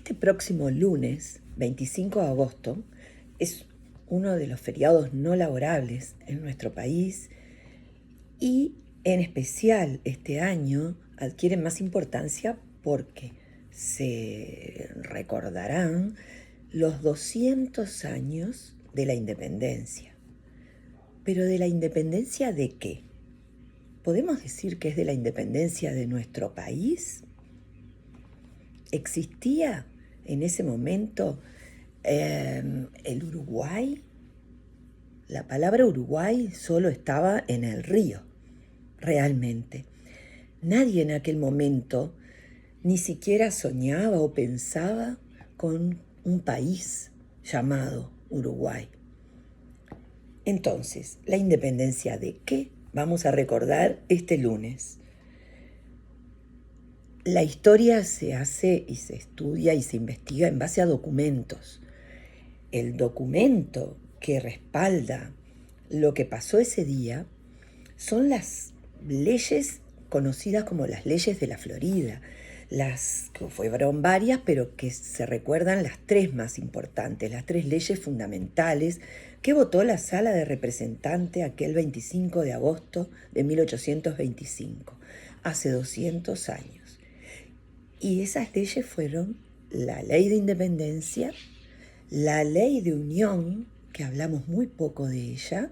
Este próximo lunes, 25 de agosto, es uno de los feriados no laborables en nuestro país y en especial este año adquieren más importancia porque se recordarán los 200 años de la independencia. ¿Pero de la independencia de qué? ¿Podemos decir que es de la independencia de nuestro país? ¿Existía en ese momento el Uruguay? La palabra Uruguay solo estaba en el río, realmente. Nadie en aquel momento ni siquiera soñaba o pensaba con un país llamado Uruguay. Entonces, ¿la independencia de qué vamos a recordar este lunes? La historia se hace y se estudia y se investiga en base a documentos. El documento que respalda lo que pasó ese día son las leyes conocidas como las leyes de la Florida, las que fueron varias, pero que se recuerdan las tres más importantes, las tres leyes fundamentales que votó la Sala de Representantes aquel 25 de agosto de 1825, hace 200 años. Y esas leyes fueron la Ley de Independencia, la Ley de Unión, que hablamos muy poco de ella,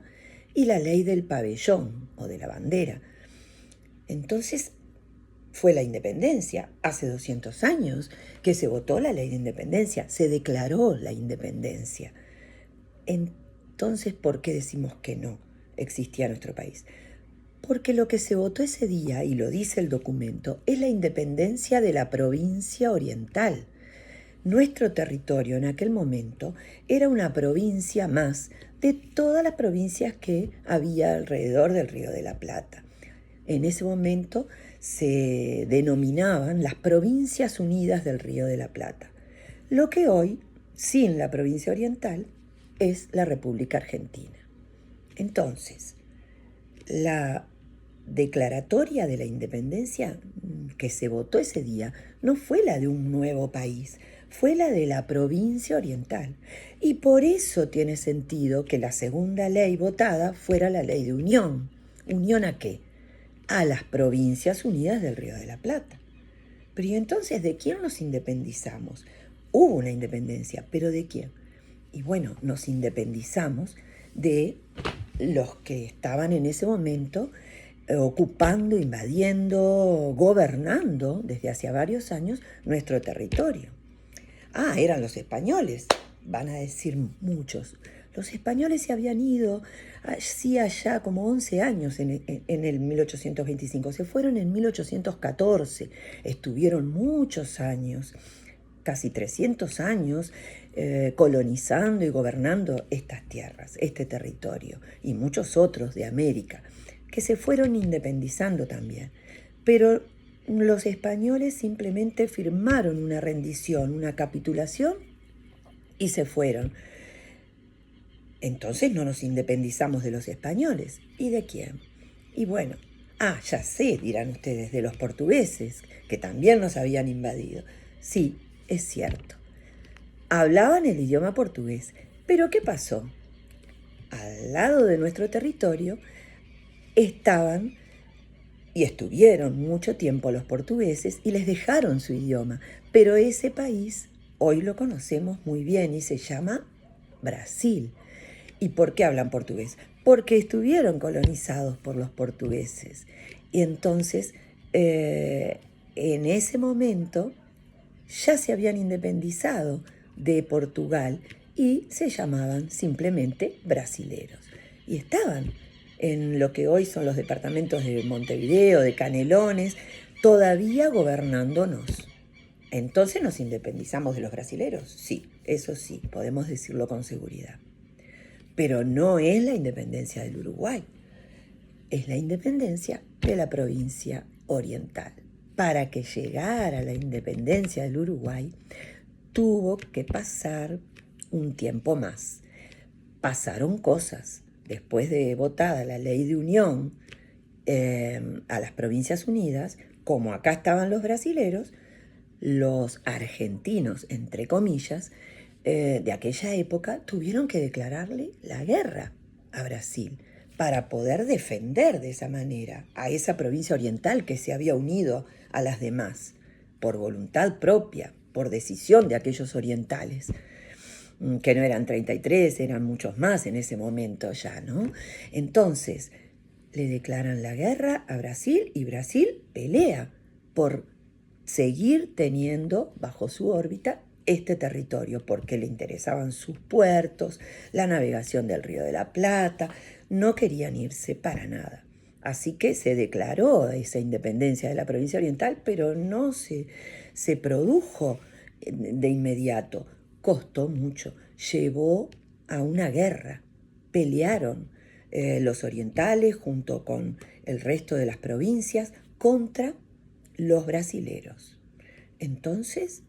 y la Ley del Pabellón o de la bandera. Entonces fue la independencia, hace 200 años que se votó la Ley de Independencia, se declaró la independencia. Entonces, ¿por qué decimos que no existía nuestro país? Porque lo que se votó ese día, y lo dice el documento, es la independencia de la provincia oriental. Nuestro territorio en aquel momento era una provincia más de todas las provincias que había alrededor del Río de la Plata. En ese momento se denominaban las Provincias Unidas del Río de la Plata, lo que hoy, sin la provincia oriental, es la República Argentina. Entonces, la declaratoria de la independencia que se votó ese día no fue la de un nuevo país, fue la de la provincia oriental. Y por eso tiene sentido que la segunda ley votada fuera la ley de unión. ¿Unión a qué? A las Provincias Unidas del Río de la Plata. Pero ¿y entonces de quién nos independizamos? Hubo una independencia, pero ¿de quién? Y bueno, nos independizamos de los que estaban en ese momento ocupando, invadiendo, gobernando desde hacía varios años nuestro territorio. Ah, eran los españoles, van a decir muchos. Los españoles se habían ido así allá como 11 años en el 1825. Se fueron en 1814. Estuvieron muchos años, casi 300 años, colonizando y gobernando estas tierras, este territorio y muchos otros de América, que se fueron independizando también. Pero los españoles simplemente firmaron una rendición, una capitulación y se fueron. Entonces no nos independizamos de los españoles. ¿Y de quién? Y bueno, ya sé, dirán ustedes, de los portugueses, que también nos habían invadido. Sí, es cierto. Hablaban el idioma portugués. Pero ¿qué pasó? Al lado de nuestro territorio estaban y estuvieron mucho tiempo los portugueses y les dejaron su idioma. Pero ese país hoy lo conocemos muy bien y se llama Brasil. ¿Y por qué hablan portugués? Porque estuvieron colonizados por los portugueses. Y entonces, en ese momento, ya se habían independizado de Portugal y se llamaban simplemente brasileros. Y estaban en lo que hoy son los departamentos de Montevideo, de Canelones, todavía gobernándonos. Entonces nos independizamos de los brasileros. Sí, eso sí, podemos decirlo con seguridad. Pero no es la independencia del Uruguay, es la independencia de la provincia oriental. Para que llegara la independencia del Uruguay, tuvo que pasar un tiempo más. Pasaron cosas. Después de votada la ley de unión a las Provincias Unidas, como acá estaban los brasileros, los argentinos, entre comillas, de aquella época tuvieron que declararle la guerra a Brasil para poder defender de esa manera a esa provincia oriental que se había unido a las demás, por voluntad propia, por decisión de aquellos orientales, que no eran 33, eran muchos más en ese momento ya, ¿no? Entonces, le declaran la guerra a Brasil y Brasil pelea por seguir teniendo bajo su órbita este territorio, porque le interesaban sus puertos, la navegación del Río de la Plata, no querían irse para nada. Así que se declaró esa independencia de la provincia oriental, pero no se produjo de inmediato. Costó mucho, llevó a una guerra, pelearon los orientales junto con el resto de las provincias contra los brasileros. Entonces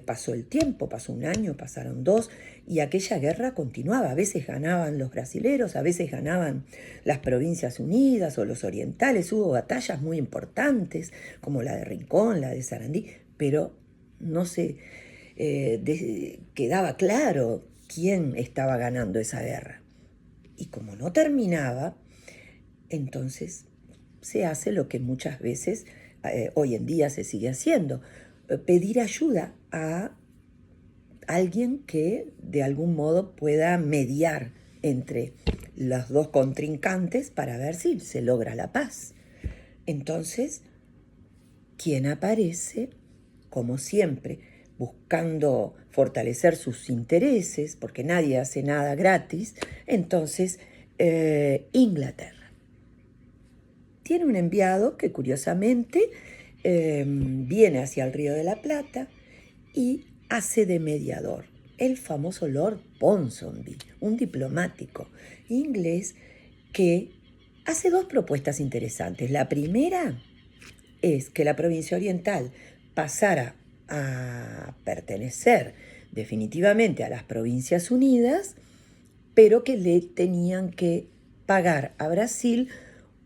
pasó el tiempo, pasó un año, pasaron dos, y aquella guerra continuaba. A veces ganaban los brasileros, a veces ganaban las Provincias Unidas o los orientales. Hubo batallas muy importantes, como la de Rincón, la de Sarandí, pero no se quedaba claro quién estaba ganando esa guerra. Y como no terminaba, entonces se hace lo que muchas veces hoy en día se sigue haciendo, pedir ayuda a alguien que de algún modo pueda mediar entre los dos contrincantes para ver si se logra la paz. Entonces, ¿quién aparece? Como siempre, buscando fortalecer sus intereses, porque nadie hace nada gratis. Entonces, Inglaterra tiene un enviado que curiosamente viene hacia el Río de la Plata y hace de mediador, el famoso Lord Ponsonby, un diplomático inglés que hace dos propuestas interesantes. La primera es que la provincia oriental pasara a pertenecer definitivamente a las Provincias Unidas, pero que le tenían que pagar a Brasil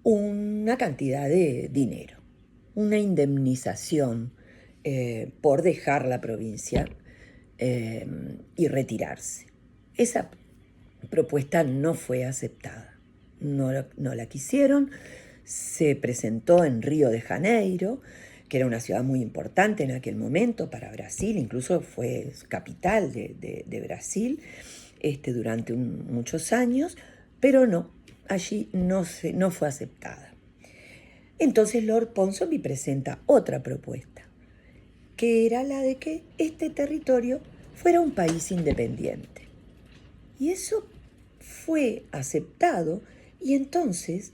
una cantidad de dinero, una indemnización por dejar la provincia y retirarse. Esa propuesta no fue aceptada, no la quisieron. Se presentó en Río de Janeiro, que era una ciudad muy importante en aquel momento para Brasil, incluso fue capital de Brasil durante muchos años, pero no, allí no fue aceptada. Entonces Lord Ponsonby presenta otra propuesta, que era la de que este territorio fuera un país independiente. Y eso fue aceptado, y entonces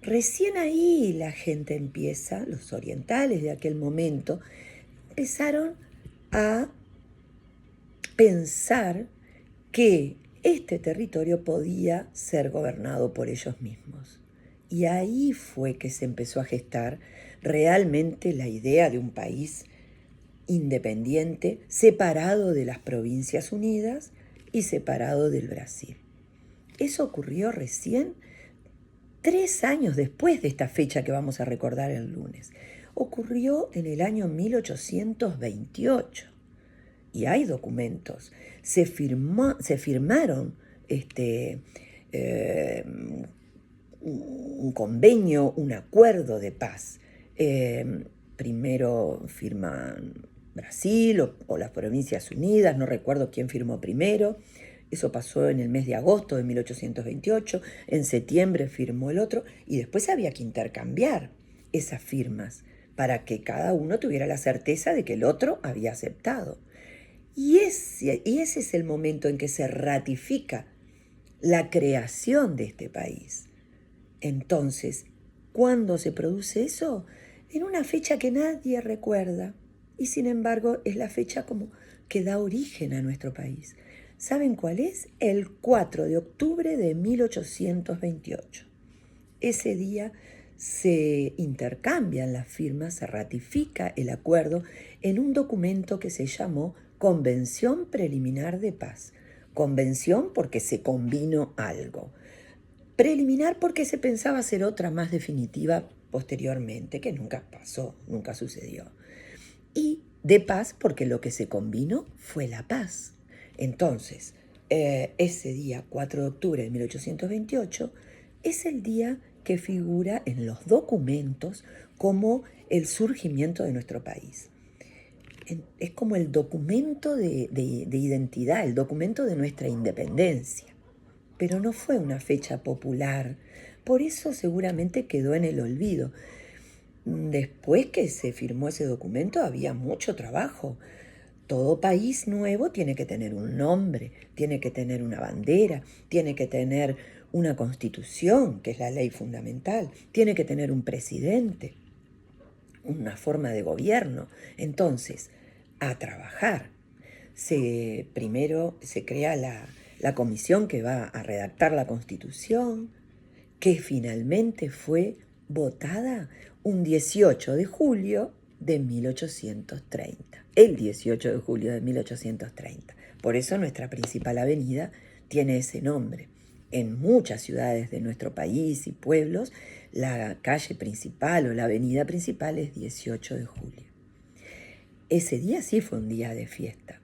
recién ahí la gente empieza, los orientales de aquel momento, empezaron a pensar que este territorio podía ser gobernado por ellos mismos. Y ahí fue que se empezó a gestar realmente la idea de un país independiente, separado de las Provincias Unidas y separado del Brasil. Eso ocurrió recién 3 años después de esta fecha que vamos a recordar el lunes. Ocurrió en el año 1828. Y hay documentos. Se firmaron un convenio, un acuerdo de paz. Primero firman Brasil o las Provincias Unidas, no recuerdo quién firmó primero. Eso pasó en el mes de agosto de 1828, en septiembre firmó el otro, y después había que intercambiar esas firmas para que cada uno tuviera la certeza de que el otro había aceptado. Y ese es el momento en que se ratifica la creación de este país. Entonces, ¿cuándo se produce eso? En una fecha que nadie recuerda, y sin embargo es la fecha como que da origen a nuestro país. ¿Saben cuál es? El 4 de octubre de 1828. Ese día se intercambian las firmas, se ratifica el acuerdo en un documento que se llamó Convención Preliminar de Paz. Convención porque se convino algo. Preliminar porque se pensaba hacer otra más definitiva posteriormente, que nunca pasó, nunca sucedió. Y de paz porque lo que se combinó fue la paz. Entonces, ese día, 4 de octubre de 1828, es el día que figura en los documentos como el surgimiento de nuestro país. Es como el documento de identidad, el documento de nuestra independencia. Pero no fue una fecha popular, por eso seguramente quedó en el olvido. Después que se firmó ese documento había mucho trabajo. Todo país nuevo tiene que tener un nombre, tiene que tener una bandera, tiene que tener una constitución, que es la ley fundamental, tiene que tener un presidente, una forma de gobierno. Entonces, a trabajar. Primero se crea la comisión que va a redactar la constitución, que finalmente fue votada un 18 de julio de 1830. El 18 de julio de 1830. Por eso nuestra principal avenida tiene ese nombre. En muchas ciudades de nuestro país y pueblos, la calle principal o la avenida principal es 18 de julio. Ese día sí fue un día de fiesta.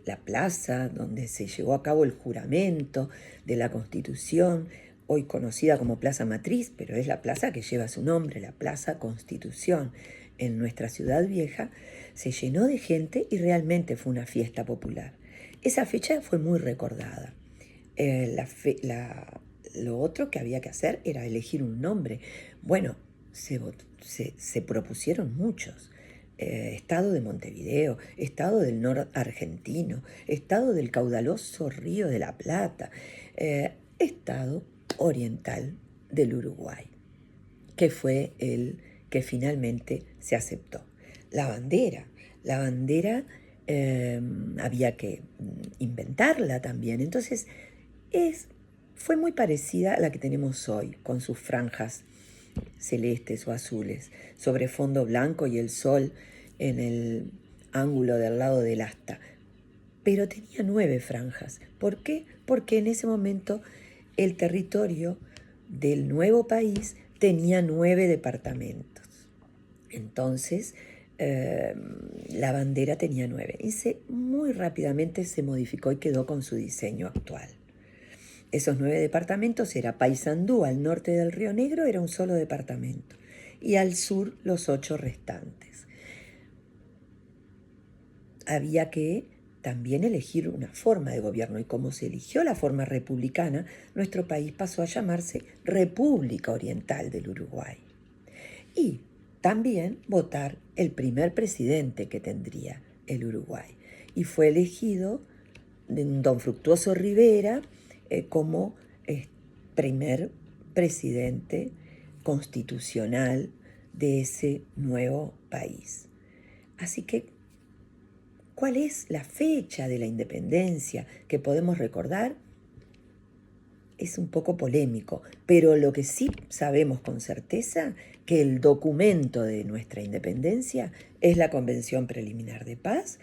La plaza donde se llevó a cabo el juramento de la Constitución, hoy conocida como Plaza Matriz, pero es la plaza que lleva su nombre, la Plaza Constitución, en nuestra ciudad vieja, se llenó de gente y realmente fue una fiesta popular. Esa fecha fue muy recordada. Lo otro que había que hacer era elegir un nombre. Bueno, se propusieron muchos. Estado de Montevideo, Estado del Norte Argentino, Estado del caudaloso Río de la Plata, Estado Oriental del Uruguay, que fue el que finalmente se aceptó. La bandera había que inventarla también, entonces fue muy parecida a la que tenemos hoy, con sus franjas celestes o azules, sobre fondo blanco y el sol en el ángulo del lado del asta. Pero tenía 9 franjas. ¿Por qué? Porque en ese momento el territorio del nuevo país tenía 9 departamentos. Entonces, la bandera tenía 9. Y muy rápidamente se modificó y quedó con su diseño actual. Esos 9 departamentos era Paysandú, al norte del Río Negro, era un solo departamento. Y al sur los 8 restantes. Había que también elegir una forma de gobierno. Y como se eligió la forma republicana, nuestro país pasó a llamarse República Oriental del Uruguay. Y también votar el primer presidente que tendría el Uruguay. Y fue elegido don Fructuoso Rivera, como primer presidente constitucional de ese nuevo país. Así que, ¿cuál es la fecha de la independencia que podemos recordar? Es un poco polémico, pero lo que sí sabemos con certeza, que el documento de nuestra independencia es la Convención Preliminar de Paz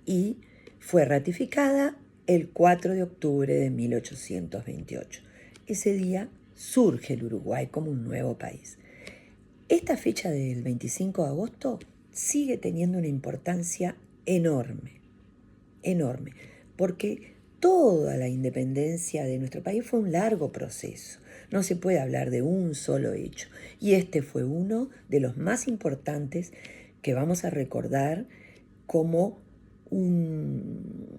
y fue ratificada el 4 de octubre de 1828. Ese día surge el Uruguay como un nuevo país. Esta fecha del 25 de agosto sigue teniendo una importancia enorme, enorme, porque toda la independencia de nuestro país fue un largo proceso. No se puede hablar de un solo hecho. Y este fue uno de los más importantes que vamos a recordar como un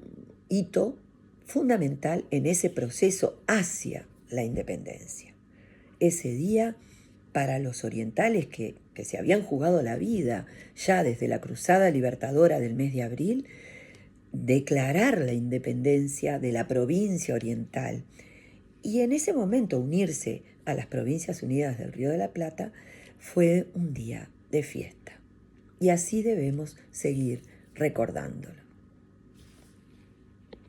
hito fundamental en ese proceso hacia la independencia. Ese día, para los orientales que se habían jugado la vida ya desde la Cruzada Libertadora del mes de abril, declarar la independencia de la provincia oriental y en ese momento unirse a las Provincias Unidas del Río de la Plata fue un día de fiesta. Y así debemos seguir recordándolo.